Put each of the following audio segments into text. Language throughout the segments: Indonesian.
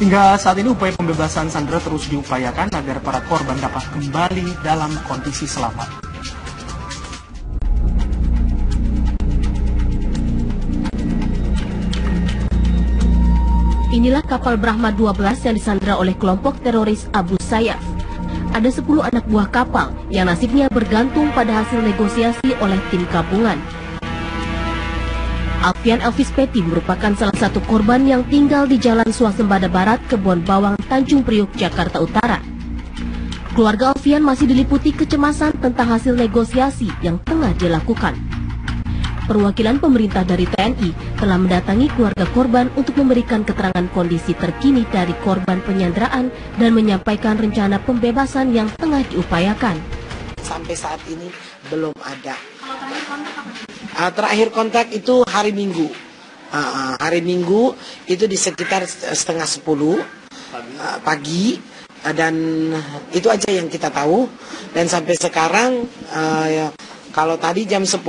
Hingga saat ini upaya pembebasan Sandra terus diupayakan agar para korban dapat kembali dalam kondisi selamat. Inilah kapal Brahma 12 yang disandra oleh kelompok teroris Abu Sayyaf. Ada 10 anak buah kapal yang nasibnya bergantung pada hasil negosiasi oleh tim gabungan. Alfian Elvis Peti merupakan salah satu korban yang tinggal di Jalan Swasembada Barat, Kebon Bawang, Tanjung Priok, Jakarta Utara. Keluarga Alfian masih diliputi kecemasan tentang hasil negosiasi yang tengah dilakukan. Perwakilan pemerintah dari TNI telah mendatangi keluarga korban untuk memberikan keterangan kondisi terkini dari korban penyanderaan dan menyampaikan rencana pembebasan yang tengah diupayakan. Sampai saat ini belum ada. Terakhir kontak itu hari Minggu. Hari Minggu itu di sekitar setengah 10 pagi. Dan itu aja yang kita tahu. Dan sampai sekarang kalau tadi jam 10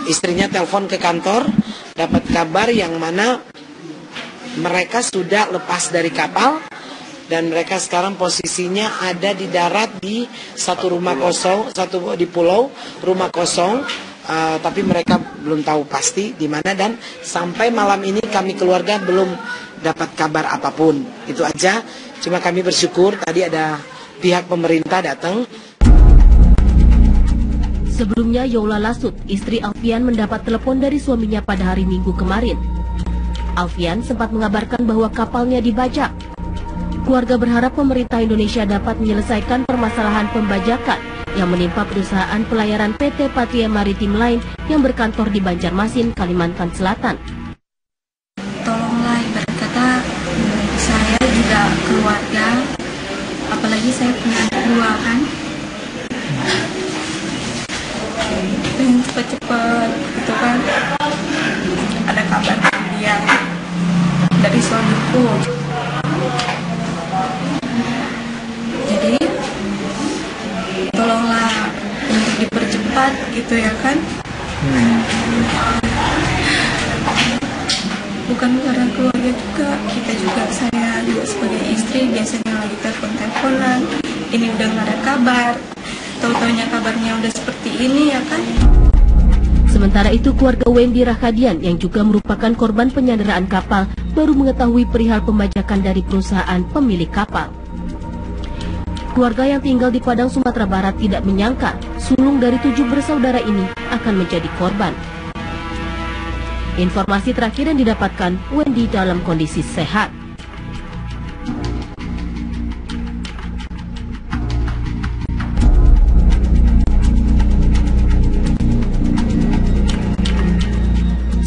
istrinya telepon ke kantor, dapat kabar yang mana mereka sudah lepas dari kapal dan mereka sekarang posisinya ada di darat di satu rumah kosong, satu di pulau rumah kosong, tapi mereka belum tahu pasti di mana dan sampai malam ini kami keluarga belum dapat kabar apapun. Itu aja. Cuma kami bersyukur tadi ada pihak pemerintah datang. Sebelumnya, Yola Lasut, istri Alfian, mendapat telepon dari suaminya pada hari Minggu kemarin. Alfian sempat mengabarkan bahwa kapalnya dibajak. Keluarga berharap pemerintah Indonesia dapat menyelesaikan permasalahan pembajakan yang menimpa perusahaan pelayaran PT Patria Maritim lain yang berkantor di Banjarmasin, Kalimantan Selatan. Tolonglah, ibarat kata saya juga keluarga, apalagi saya punya anak dua kan. Pengen cepet-cepet gitu kan, ada kabar dari dia, dari suamiku. Jadi tolonglah untuk dipercepat gitu ya kan. Bukan karena keluarga juga, kita juga, saya juga sebagai istri biasanya lagi telepon-teleponan, ini udah gak ada kabar. Tahu-taunya kabarnya udah seperti ini ya kan. Sementara itu keluarga Wendy Rahadian yang juga merupakan korban penyanderaan kapal baru mengetahui perihal pembajakan dari perusahaan pemilik kapal. Keluarga yang tinggal di Padang, Sumatera Barat tidak menyangka sulung dari 7 bersaudara ini akan menjadi korban. Informasi terakhir yang didapatkan, Wendy dalam kondisi sehat.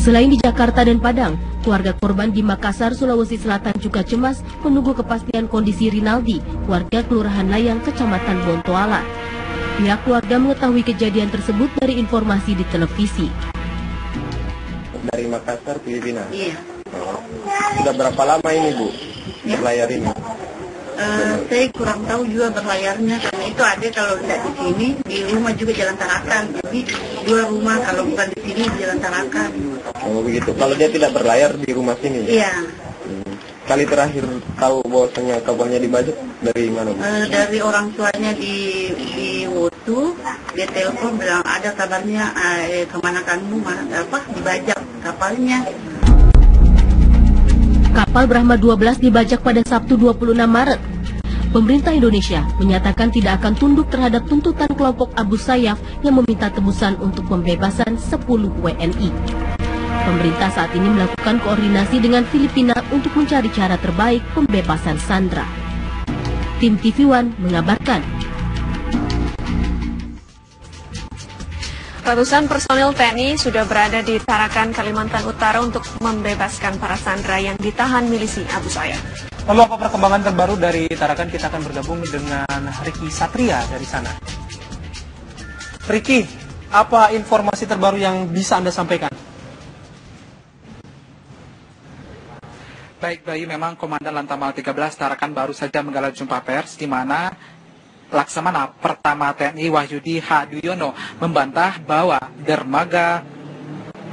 Selain di Jakarta dan Padang, keluarga korban di Makassar, Sulawesi Selatan juga cemas menunggu kepastian kondisi Rinaldi, warga Kelurahan Layang, Kecamatan Bontoala. Pihak keluarga mengetahui kejadian tersebut dari informasi di televisi. Dari Makassar, Filipina? Iya. Sudah berapa lama ini, Bu, berlayar ini? Saya kurang tahu juga berlayarnya, karena itu ada kalau tidak di sini, di rumah juga Jalan Tarakan. Jadi 2 rumah, kalau bukan di sini Jalan Tarakan. Oh begitu. Kalau dia tidak berlayar di rumah sini? Iya. Kali terakhir tahu bahwasanya kapalnya dibajak dari mana, Bu? Dari orang tuanya di Wotu, dia telepon bilang ada kabarnya kemanakanmu dibajak kapalnya. Kapal Brahma 12 dibajak pada Sabtu 26 Maret. Pemerintah Indonesia menyatakan tidak akan tunduk terhadap tuntutan kelompok Abu Sayyaf yang meminta tebusan untuk pembebasan 10 WNI. Pemerintah saat ini melakukan koordinasi dengan Filipina untuk mencari cara terbaik pembebasan sandera. Tim TV One mengabarkan. Ratusan personil TNI sudah berada di Tarakan, Kalimantan Utara untuk membebaskan para sandera yang ditahan milisi Abu Sayyaf. Lalu apa perkembangan terbaru dari Tarakan? Kita akan bergabung dengan Ricky Satria dari sana. Ricky, apa informasi terbaru yang bisa Anda sampaikan? Baik, Bayu, memang Komandan Lantamal 13 Tarakan baru saja menggelar jumpa pers di mana Laksamana Pertama TNI Wahyudi H. Duyono membantah bahwa dermaga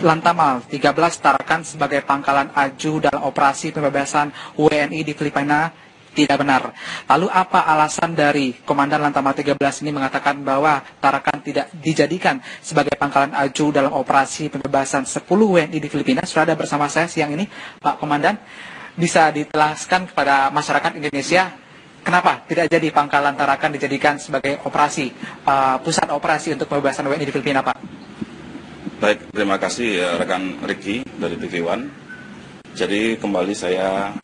Lantamal 13 Tarakan sebagai pangkalan aju dalam operasi pembebasan WNI di Filipina tidak benar. Lalu apa alasan dari Komandan Lantamal 13 ini mengatakan bahwa Tarakan tidak dijadikan sebagai pangkalan aju dalam operasi pembebasan 10 WNI di Filipina? Sudah ada bersama saya siang ini, Pak Komandan. Bisa ditelaskan kepada masyarakat Indonesia kenapa tidak jadi pangkalan Tarakan dijadikan sebagai operasi, pusat operasi untuk pembebasan WNI di Filipina, Pak? Baik, terima kasih rekan Ricky dari TV One. Jadi kembali saya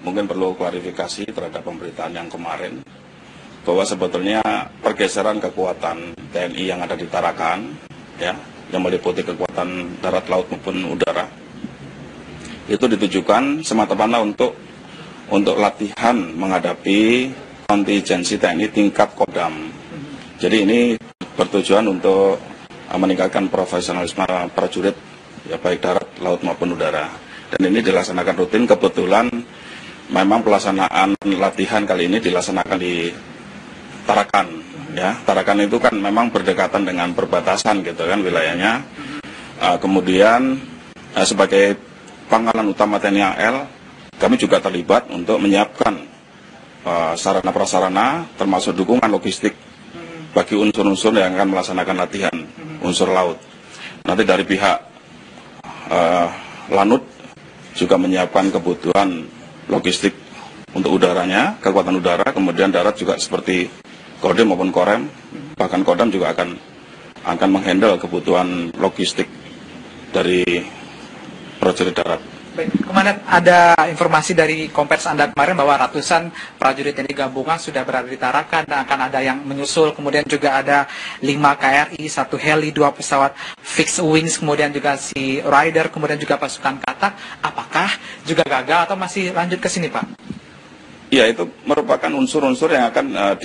mungkin perlu klarifikasi terhadap pemberitaan yang kemarin bahwa sebetulnya pergeseran kekuatan TNI yang ada di Tarakan, ya, yang meliputi kekuatan darat, laut maupun udara, itu ditujukan semata-mata untuk latihan menghadapi kontingensi TNI tingkat Kodam. Jadi ini bertujuan untuk meningkatkan profesionalisme prajurit, ya, baik darat, laut maupun udara. Dan ini dilaksanakan rutin. Kebetulan memang pelaksanaan latihan kali ini dilaksanakan di Tarakan, ya. Tarakan itu kan memang berdekatan dengan perbatasan gitu kan wilayahnya. Kemudian sebagai pangkalan utama TNI AL, kami juga terlibat untuk menyiapkan sarana prasarana termasuk dukungan logistik bagi unsur-unsur yang akan melaksanakan latihan unsur laut. Nanti dari pihak Lanut juga menyiapkan kebutuhan logistik untuk udaranya, kekuatan udara, kemudian darat juga seperti Kodim maupun Korem, bahkan Kodam juga akan menghandle kebutuhan logistik dari prajurit darat. Baik, Komandan, ada informasi dari kompers Anda kemarin bahwa ratusan prajurit TNI gabungan sudah berada di Tarakan dan akan ada yang menyusul, kemudian juga ada 5 KRI, 1 heli, 2 pesawat fixed wings, kemudian juga si Rider, kemudian juga pasukan Katak. Apakah juga gagal atau masih lanjut ke sini, Pak? Ya, itu merupakan unsur-unsur yang akan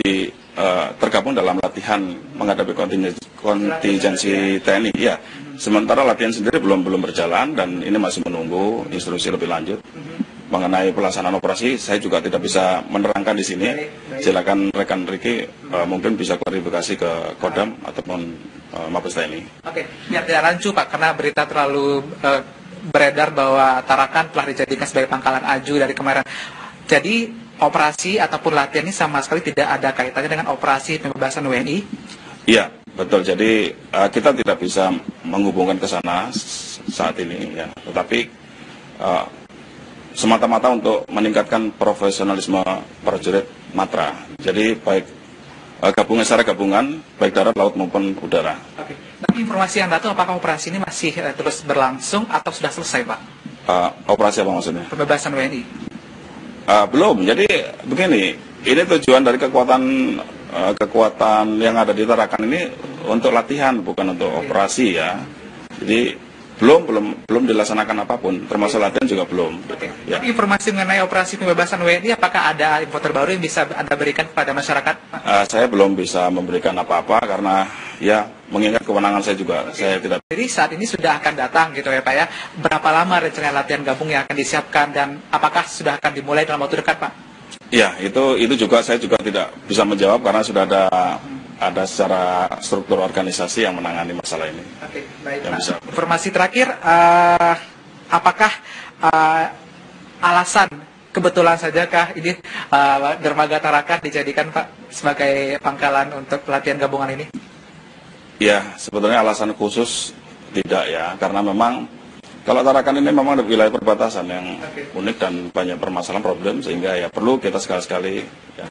tergabung dalam latihan menghadapi kontingensi TNI. Ya, sementara latihan sendiri belum berjalan dan ini masih menunggu instruksi lebih lanjut mengenai pelaksanaan operasi. Saya juga tidak bisa menerangkan di sini. Silakan rekan Ricky mungkin bisa klarifikasi ke Kodam ataupun Mabes TNI. Oke, biar tidak rancu, Pak, karena berita terlalu beredar bahwa Tarakan telah dijadikan sebagai pangkalan aju dari kemarin. Jadi operasi ataupun latihan ini sama sekali tidak ada kaitannya dengan operasi pembebasan WNI? Iya, betul. Jadi kita tidak bisa menghubungkan ke sana saat ini, ya. Tetapi semata-mata untuk meningkatkan profesionalisme prajurit Matra. Jadi baik gabungan secara gabungan, baik darat, laut maupun udara. Oke. Tapi informasi yang datang, apakah operasi ini masih terus berlangsung atau sudah selesai, Pak? Operasi apa maksudnya? Pembebasan WNI. Belum. Jadi begini, ini tujuan dari kekuatan yang ada di Tarakan ini untuk latihan, bukan untuk operasi, ya. Jadi belum dilaksanakan apapun, termasuk latihan juga belum. Ya. Tapi informasi mengenai operasi pembebasan WNI, apakah ada info terbaru yang bisa Anda berikan kepada masyarakat? Saya belum bisa memberikan apa-apa karena ya mengingat kewenangan saya juga, saya tidak. Jadi saat ini sudah akan datang gitu ya, Pak, ya. Berapa lama rencana latihan gabung yang akan disiapkan dan apakah sudah akan dimulai dalam waktu dekat, Pak? Ya, itu juga saya juga tidak bisa menjawab karena sudah ada secara struktur organisasi yang menangani masalah ini. Oke, baik, yang Pak. bisa. Informasi terakhir, apakah alasan kebetulan sajakah ini dermaga Tarakan dijadikan, Pak, sebagai pangkalan untuk pelatihan gabungan ini? Ya, sebetulnya alasan khusus tidak, ya, karena memang kalau Tarakan ini memang ada wilayah perbatasan yang unik dan banyak permasalahan problem, sehingga ya perlu kita sekali-sekali ya,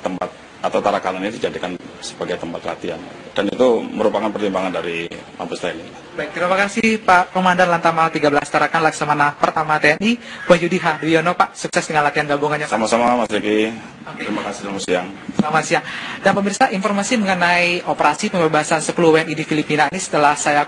tempat atau Tarakan ini dijadikan sebagai tempat latihan, dan itu merupakan pertimbangan dari Mabes TNI. Baik, terima kasih Pak Komandan Lantamal 13 Tarakan Laksamana Pertama TNI Wahyudi Hadwiono, Pak. Sukses dengan latihan gabungannya, Pak. Sama-sama, Mas Riki. Terima kasih, selamat siang. Selamat siang. Dan pemirsa, informasi mengenai operasi pembebasan 10 WNI di Filipina ini setelah saya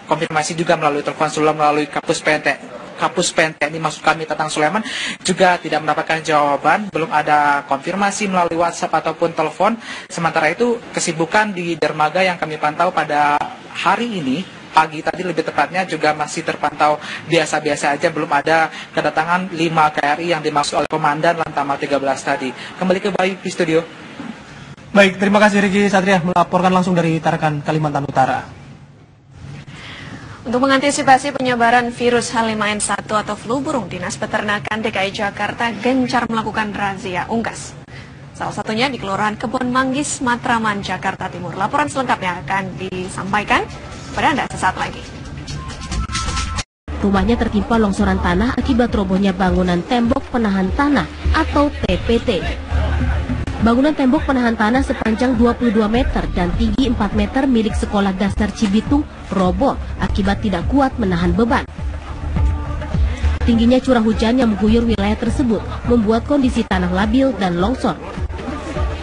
konfirmasi juga melalui telepon seluler melalui Kapus PNTNI, maksud kami Tatang Sulaiman, juga tidak mendapatkan jawaban, belum ada konfirmasi melalui WhatsApp ataupun telepon. Sementara itu kesibukan di dermaga yang kami pantau pada hari ini, pagi tadi lebih tepatnya, juga masih terpantau biasa-biasa aja, belum ada kedatangan 5 KRI yang dimaksud oleh Komandan Lantamal 13 tadi. Kembali ke Bayu di studio. Baik, terima kasih Riki Satria melaporkan langsung dari Tarakan, Kalimantan Utara. Untuk mengantisipasi penyebaran virus H5N1 atau flu burung, Dinas Peternakan DKI Jakarta gencar melakukan razia unggas. Salah satunya di Kelurahan Kebon Manggis, Matraman, Jakarta Timur. Laporan selengkapnya akan disampaikan kepada Anda sesaat lagi. Rumahnya tertimpa longsoran tanah akibat robohnya bangunan tembok penahan tanah atau TPT. Bangunan tembok penahan tanah sepanjang 22 meter dan tinggi 4 meter milik Sekolah Dasar Cibitung roboh akibat tidak kuat menahan beban. Tingginya curah hujan yang mengguyur wilayah tersebut membuat kondisi tanah labil dan longsor.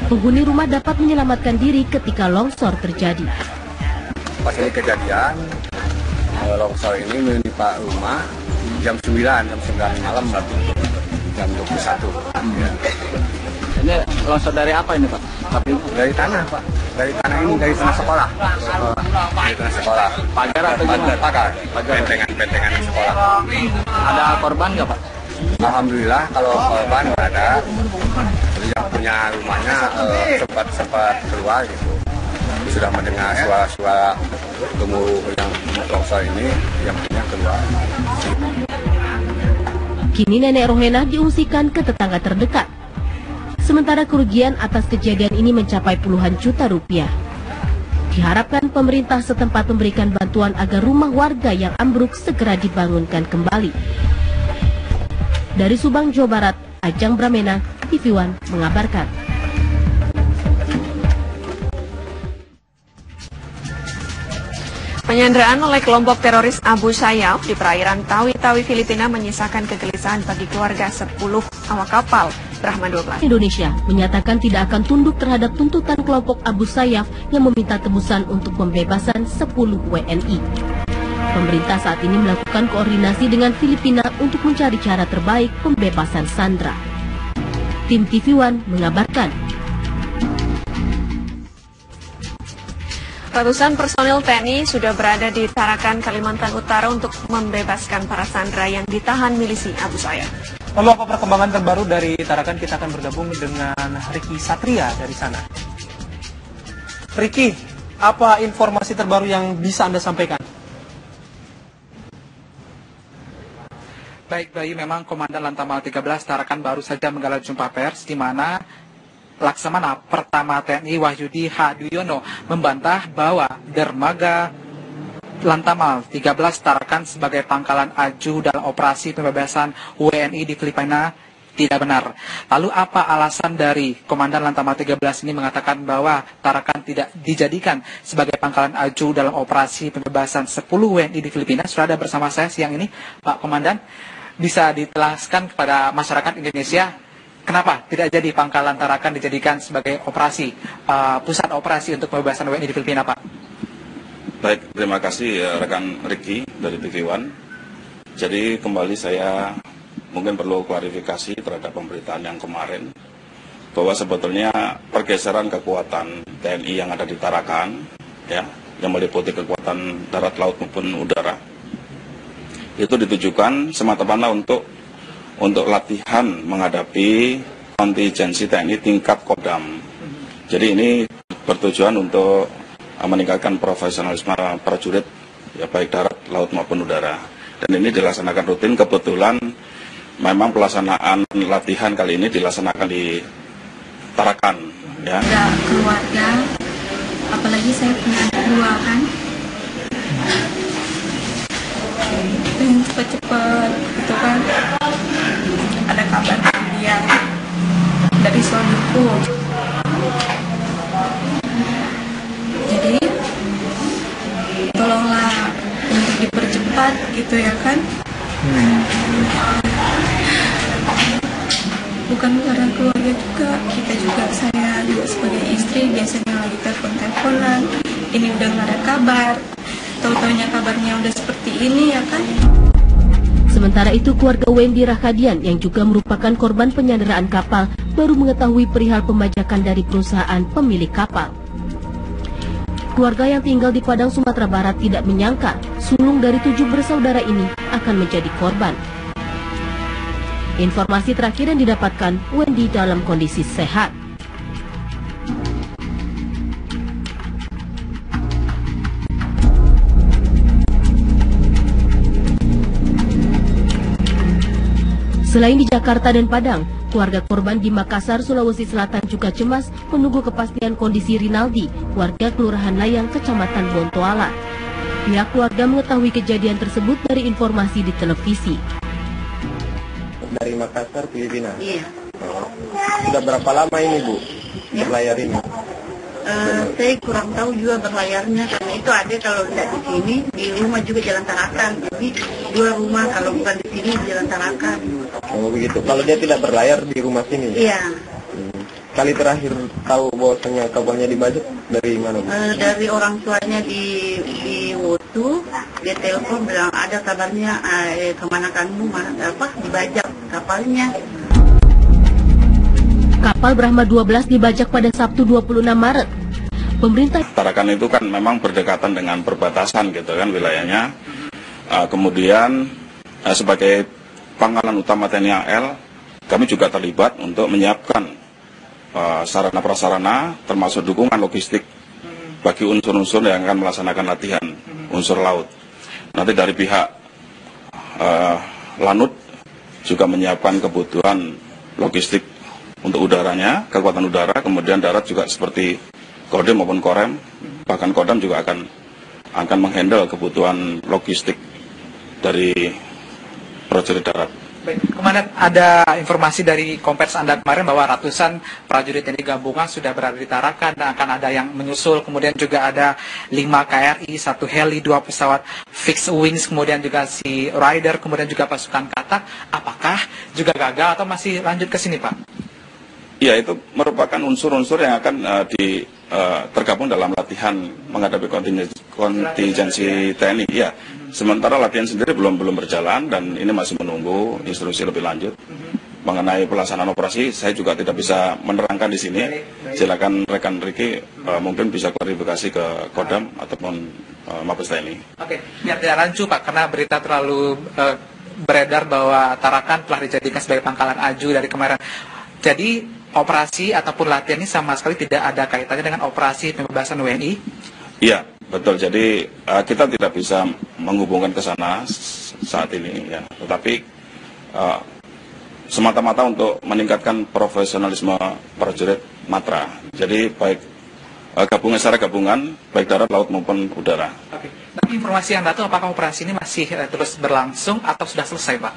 Penghuni rumah dapat menyelamatkan diri ketika longsor terjadi. Pas ini kejadian, longsor ini menimpa rumah jam 9 malam jam 21. Ini longsor dari apa ini, Pak? Dari tanah, Pak. Dari tanah ini, dari tanah sekolah. Dari tanah sekolah. Pagar atau gimana? Pagar. Bentengan sekolah. Ada korban nggak, Pak? Alhamdulillah kalau korban nggak ada. Yang punya rumahnya sempat keluar gitu. Sudah mendengar suara gemuruh yang longsor ini, yang punya keluar. Kini nenek Rohena diungsikan ke tetangga terdekat. Sementara kerugian atas kejadian ini mencapai puluhan juta rupiah. Diharapkan pemerintah setempat memberikan bantuan agar rumah warga yang ambruk segera dibangunkan kembali. Dari Subang, Jawa Barat, Ajang Bramena, TV One mengabarkan. Penyanderaan oleh kelompok teroris Abu Sayyaf di perairan Tawi-Tawi, Filipina menyisakan kegelisahan bagi keluarga 10 awak kapal Brahma 12. Indonesia menyatakan tidak akan tunduk terhadap tuntutan kelompok Abu Sayyaf yang meminta tebusan untuk pembebasan 10 WNI. Pemerintah saat ini melakukan koordinasi dengan Filipina untuk mencari cara terbaik pembebasan sandera. Tim TV One mengabarkan. Ratusan personil TNI sudah berada di Tarakan, Kalimantan Utara untuk membebaskan para sandera yang ditahan milisi Abu Sayyaf. Lalu apa perkembangan terbaru dari Tarakan? Kita akan bergabung dengan Ricky Satria dari sana. Ricky, apa informasi terbaru yang bisa Anda sampaikan? Baik, Bayu, memang Komandan Lantamal 13 Tarakan baru saja menggelar jumpa pers di mana Laksamana Pertama TNI Wahyudi Hadiono membantah bahwa dermaga Lantamal 13 Tarakan sebagai pangkalan aju dalam operasi pembebasan WNI di Filipina tidak benar. Lalu apa alasan dari Komandan Lantamal 13 ini mengatakan bahwa Tarakan tidak dijadikan sebagai pangkalan aju dalam operasi pembebasan 10 WNI di Filipina? Sudah ada bersama saya siang ini, Pak Komandan. Bisa ditelaskan kepada masyarakat Indonesia kenapa tidak jadi pangkalan Tarakan dijadikan sebagai operasi, pusat operasi untuk pembebasan WNI di Filipina, Pak? Baik, terima kasih rekan Ricky dari TV One. Jadi kembali saya mungkin perlu klarifikasi terhadap pemberitaan yang kemarin bahwa sebetulnya pergeseran kekuatan TNI yang ada di Tarakan, ya, yang meliputi kekuatan darat, laut maupun udara, itu ditujukan semata-mata untuk latihan menghadapi kontingensi TNI tingkat Kodam. Jadi ini bertujuan untuk meningkatkan profesionalisme prajurit, ya baik darat, laut maupun udara. Dan ini dilaksanakan rutin. Kebetulan memang pelaksanaan latihan kali ini dilaksanakan di Tarakan. Ya. Ada keluarga, apalagi saya punya anak dua kan. Pengen cepat-cepat gitu kan. Ada kabar dia dari suamiku. Jadi tolonglah untuk dipercepat gitu ya kan. Bukan karena keluarga juga, kita juga, saya juga sebagai istri biasanya lagi telepon-teleponan, ini udah nggak ada kabar, tahu-taunya kabarnya udah seperti ini ya kan. Sementara itu, keluarga Wendy Rahadian yang juga merupakan korban penyanderaan kapal baru mengetahui perihal pembajakan dari perusahaan pemilik kapal. Keluarga yang tinggal di Padang, Sumatera Barat tidak menyangka sulung dari 7 bersaudara ini akan menjadi korban. Informasi terakhir yang didapatkan, Wendy dalam kondisi sehat. Selain di Jakarta dan Padang, keluarga korban di Makassar, Sulawesi Selatan juga cemas menunggu kepastian kondisi Rinaldi, warga Kelurahan Layang, Kecamatan Bontoala. Pihak keluarga mengetahui kejadian tersebut dari informasi di televisi. Dari Makassar, Filipina? Iya. Sudah berapa lama ini, Bu, berlayar ini? Saya kurang tahu juga berlayarnya, karena itu ada kalau tidak di sini, di rumah juga Jalan Tarakan. Jadi 2 rumah, kalau bukan di sini Jalan Tarakan. Oh begitu. Kalau dia tidak berlayar di rumah sini? Iya. Kali terakhir tahu bahwasanya kabarnya dibajak dari mana, Bu? Dari orang tuanya di Wotu, dia telepon bilang ada kabarnya kemana kamu dibajak kapalnya. Kapal Brahma 12 dibajak pada Sabtu 26 Maret. Pemerintah Tarakan itu kan memang berdekatan dengan perbatasan gitu kan wilayahnya. Kemudian sebagai Pangkalan Utama TNI AL, kami juga terlibat untuk menyiapkan sarana prasarana termasuk dukungan logistik bagi unsur-unsur yang akan melaksanakan latihan unsur laut. Nanti dari pihak Lanut juga menyiapkan kebutuhan logistik untuk udaranya, kekuatan udara, kemudian darat juga seperti Kodim maupun Korem, bahkan Kodam juga akan menghandle kebutuhan logistik dari prajurit darat. Baik, kemarin ada informasi dari kompers Anda kemarin bahwa ratusan prajurit TNI gabungan sudah berada di Tarakan dan akan ada yang menyusul, kemudian juga ada 5 KRI, 1 heli, 2 pesawat fixed wings, kemudian juga si Rider, kemudian juga pasukan Katak. Apakah juga gagal atau masih lanjut ke sini, Pak? Ya, itu merupakan unsur-unsur yang akan tergabung dalam latihan menghadapi kontingensi TNI. Ya, sementara latihan sendiri belum berjalan dan ini masih menunggu instruksi lebih lanjut mengenai pelaksanaan operasi. Saya juga tidak bisa menerangkan di sini. Silakan rekan Riki mungkin bisa klarifikasi ke Kodam ataupun Mabes TNI. Oke, biar tidak rancu, Pak, karena berita terlalu beredar bahwa Tarakan telah dijadikan sebagai pangkalan aju dari kemarin. Jadi operasi ataupun latihan ini sama sekali tidak ada kaitannya dengan operasi pembebasan WNI? Iya, betul. Jadi kita tidak bisa menghubungkan ke sana saat ini, ya. Tetapi semata-mata untuk meningkatkan profesionalisme prajurit Matra. Jadi baik gabungan secara gabungan, baik darat, laut maupun udara. Oke. Tapi informasi yang datang, apakah operasi ini masih terus berlangsung atau sudah selesai, Pak?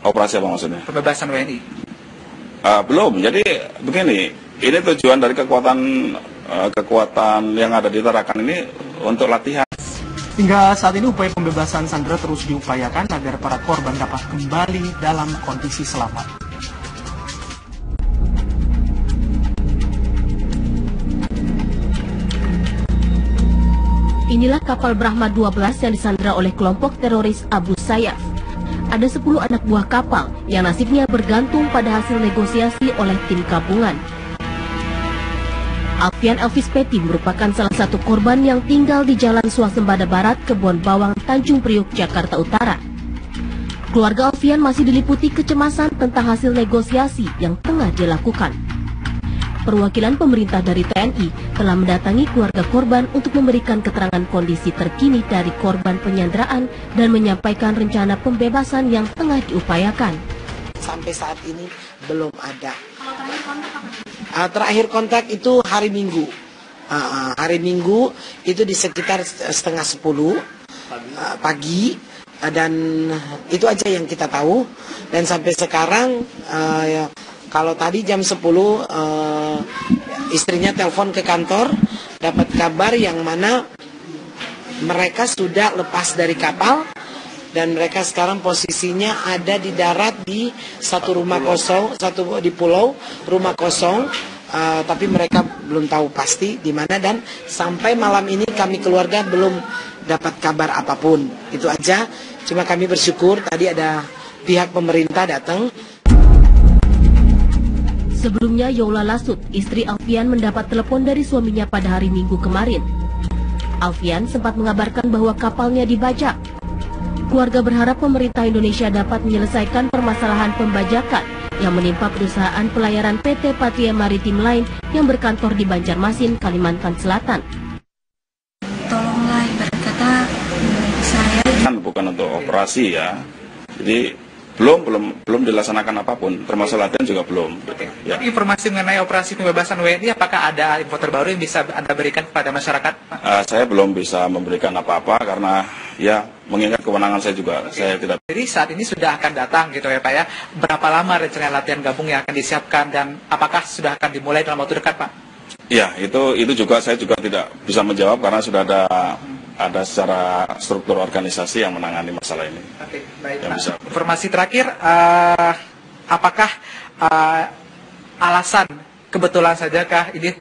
Operasi apa maksudnya? Pembebasan WNI. Belum. Jadi begini, ini tujuan dari kekuatan yang ada di Tarakan ini untuk latihan. Hingga saat ini upaya pembebasan sandera terus diupayakan agar para korban dapat kembali dalam kondisi selamat. Inilah kapal Brahma 12 yang disandera oleh kelompok teroris Abu Sayyaf. Ada 10 anak buah kapal yang nasibnya bergantung pada hasil negosiasi oleh tim gabungan. Alfian Elvis Peti merupakan salah satu korban yang tinggal di Jalan Swasembada Barat, Kebon Bawang, Tanjung Priok, Jakarta Utara. Keluarga Alfian masih diliputi kecemasan tentang hasil negosiasi yang tengah dilakukan. Perwakilan pemerintah dari TNI telah mendatangi keluarga korban untuk memberikan keterangan kondisi terkini dari korban penyanderaan dan menyampaikan rencana pembebasan yang tengah diupayakan. Sampai saat ini belum ada. Terakhir kontak itu hari Minggu. Hari Minggu itu di sekitar 9:30 pagi. Dan itu aja yang kita tahu. Dan sampai sekarang kalau tadi jam 10 istrinya telepon ke kantor, dapat kabar yang mana mereka sudah lepas dari kapal dan mereka sekarang posisinya ada di darat di satu rumah kosong, satu di pulau rumah kosong, tapi mereka belum tahu pasti di mana dan sampai malam ini kami keluarga belum dapat kabar apapun. Itu aja. Cuma kami bersyukur tadi ada pihak pemerintah datang. Sebelumnya, Yola Lasut, istri Alfian, mendapat telepon dari suaminya pada hari Minggu kemarin. Alfian sempat mengabarkan bahwa kapalnya dibajak. Keluarga berharap pemerintah Indonesia dapat menyelesaikan permasalahan pembajakan yang menimpa perusahaan pelayaran PT Patria Maritim lain yang berkantor di Banjarmasin, Kalimantan Selatan. Tolonglah, ibarat kata saya Bukan untuk operasi ya. Jadi belum dilaksanakan apapun, termasuk latihan juga belum. Gitu. Ya. Informasi mengenai operasi pembebasan WNI, apakah ada info terbaru yang bisa Anda berikan kepada masyarakat? Saya belum bisa memberikan apa-apa karena ya mengingat kewenangan saya juga. Saya tidak. Jadi saat ini sudah akan datang gitu ya Pak ya. Berapa lama rencana latihan gabung yang akan disiapkan dan apakah sudah akan dimulai dalam waktu dekat Pak? Ya, itu juga saya juga tidak bisa menjawab karena sudah ada secara struktur organisasi yang menangani masalah ini. Oke, baik yang Pak. bisa. Informasi terakhir, apakah alasan kebetulan sajakah ini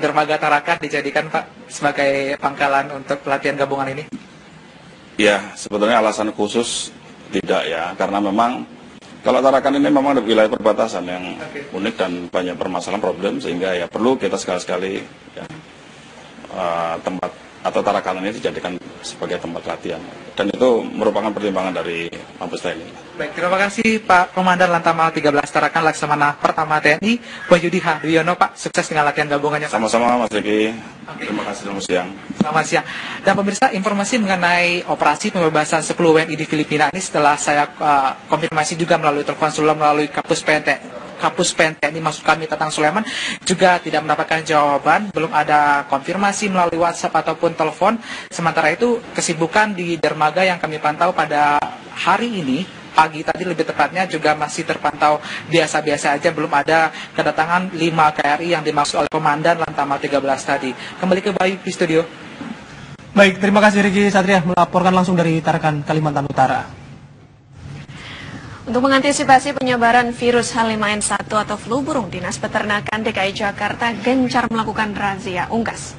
dermaga Tarakan dijadikan Pak sebagai pangkalan untuk pelatihan gabungan ini? Ya, sebetulnya alasan khusus tidak ya, karena memang kalau Tarakan ini memang ada wilayah perbatasan yang unik dan banyak permasalahan problem sehingga ya perlu kita sekali-sekali ya, tempat atau Tarakan ini dijadikan sebagai tempat latihan dan itu merupakan pertimbangan dari Mabes TNI. Baik, terima kasih Pak Komandan Lantamal 13 Tarakan Laksamana Pertama TNI Wahyudi Hadwiono Pak, sukses dengan latihan gabungannya Pak. Sama-sama Mas Riki, terima kasih, selamat siang. Selamat siang. Dan pemirsa, informasi mengenai operasi pembebasan 10 WNI di Filipina ini setelah saya konfirmasi juga melalui telepon seluler melalui Kapus PNTNI maksud kami Tatang Sulaiman juga tidak mendapatkan jawaban, belum ada konfirmasi melalui WhatsApp ataupun telepon. Sementara itu kesibukan di dermaga yang kami pantau pada hari ini pagi tadi lebih tepatnya juga masih terpantau biasa-biasa aja, belum ada kedatangan 5 KRI yang dimaksud oleh Komandan Lantamal 13 tadi. Kembali ke Bayu di studio. Baik, terima kasih Riki Satria melaporkan langsung dari Tarakan, Kalimantan Utara. Untuk mengantisipasi penyebaran virus H5N1 atau flu burung, Dinas Peternakan DKI Jakarta gencar melakukan razia unggas.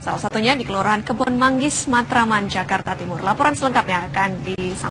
Salah satunya di Kelurahan Kebon Manggis, Matraman, Jakarta Timur. Laporan selengkapnya akan disampaikan